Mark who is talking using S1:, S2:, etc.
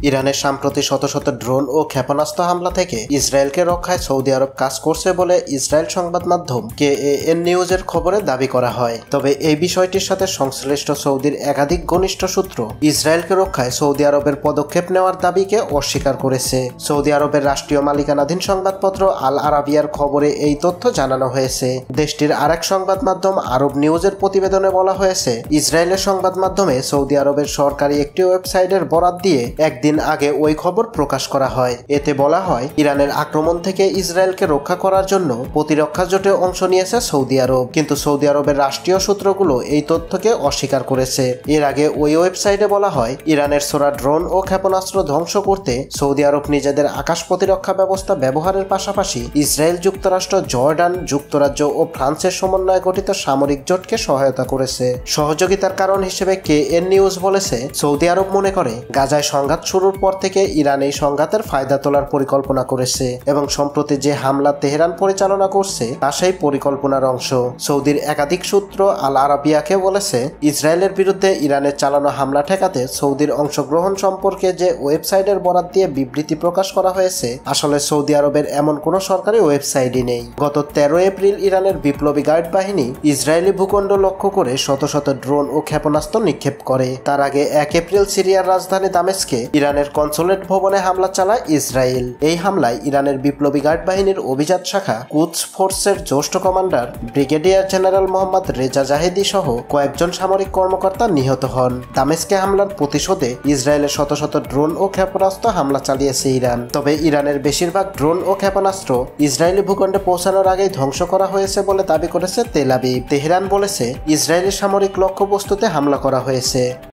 S1: ইরানের সাম্প্রতিক শত শত ড্রোন ও ক্ষেপণাস্ত্র হামলা থেকে ইসরায়েলকে রক্ষায় সৌদি আরব কাজ করছে বলে ইসরায়েল সংবাদ মাধ্যম কেএএন নিউজের খবরে দাবি করা হয়। তবে এই বিষয়টির সাথে সংশ্লিষ্ট সৌদির একাধিক ঘনিষ্ঠ সূত্র ইসরায়েলকে রক্ষায় সৌদি আরবের পদক্ষেপ নেওয়ার দাবিকে অস্বীকার করেছে। সৌদি আরবের রাষ্ট্রীয় মালিকানাধীন সংবাদপত্র আল আরাবিয়ার খবরে এই তথ্য জানানো হয়েছে। দেশটির আরেক সংবাদ মাধ্যম আরব নিউজের প্রতিবেদনে বলা হয়েছে, ইসরায়েলের সংবাদ মাধ্যমে সৌদি আরবের সরকারি একটি ওয়েবসাইটের বরাত দিয়ে একদিন আগে ওই খবর প্রকাশ করা হয়। এতে বলা হয়, ইরানের আক্রমণ থেকে ইসরায়েলকে রক্ষা করার জন্য প্রতিরক্ষা জোটে অংশ নিয়েছে সৌদি আরব, কিন্তু সৌদি আরবের রাষ্ট্রীয় সূত্রগুলো এই তথ্যকে অস্বীকার করেছে। এর আগে ওই ওয়েবসাইটে বলা হয়, ইরানের ছোড়া ড্রোন ও ক্ষেপণাস্ত্র ধ্বংস করতে সৌদি আরব নিজেদের আকাশ প্রতিরক্ষা ব্যবস্থা ব্যবহারের পাশাপাশি ইসরায়েল, যুক্তরাষ্ট্র, জর্ডান, যুক্তরাজ্য ও ফ্রান্সের সমন্বয়ে গঠিত সামরিক জোটকে সহায়তা করেছে। সহযোগিতার কারণ হিসেবে কেএন নিউজ বলেছে, সৌদি আরব মনে করে গাজায় সংঘাত শুরুর পর থেকে ইরান এই সংঘাতের ফায়দা তোলার পরিকল্পনা করেছে এবং সম্প্রতি যে হামলা তেহরান পরিচালনা করছে তা সেই পরিকল্পনার অংশ। সৌদির একাধিক সূত্র আল আরাবিয়াকে বলেছে, ইসরায়েলের বিরুদ্ধে ইরানের চালানো হামলা ঠেকাতে সৌদির অংশগ্রহণ সম্পর্কে যে ওয়েবসাইটের বরাত দিয়ে বিবৃতি প্রকাশ করা হয়েছে, আসলে সৌদি আরবের এমন কোনো সরকারি ওয়েবসাইটই নেই। গত 13 এপ্রিল ইরানের বিপ্লবী গার্ড বাহিনী ইসরায়েলি ভূখণ্ড লক্ষ্য করে শত শত ড্রোন ও ক্ষেপণাস্ত্র নিক্ষেপ করে। তার আগে 1 এপ্রিল সিরিয়ার রাজধানী দামেস্কে ইরানের কনসুলেট ভবনে হামলা চালায় ইসরায়েল। এই হামলায় ইরানের বিপ্লবী গার্ড বাহিনীর অভিজাত শাখা কুদস ফোর্সের জ্যেষ্ঠ commander brigadier general Mohammad Reza Zahedi সহ কয়েকজন সামরিক কর্মকর্তা নিহত হন। দামেস্কে হামলার প্রতিশোধে ইসরায়েলের শত শত ড্রোন ও ক্ষেপণাস্ত্র হামলা চালিয়েছে ইরান। তবে ইরানের বেশিরভাগ ড্রোন ও ক্ষেপণাস্ত্র ইসরায়েলি ভূখণ্ডে পৌঁছানোর আগেই ধ্বংস করা হয়েছে বলে দাবি করেছে তেল আবিব। তেহরান বলেছে, ইসরায়েলি সামরিক লক্ষ্যবস্তুতে হামলা করা হয়েছে।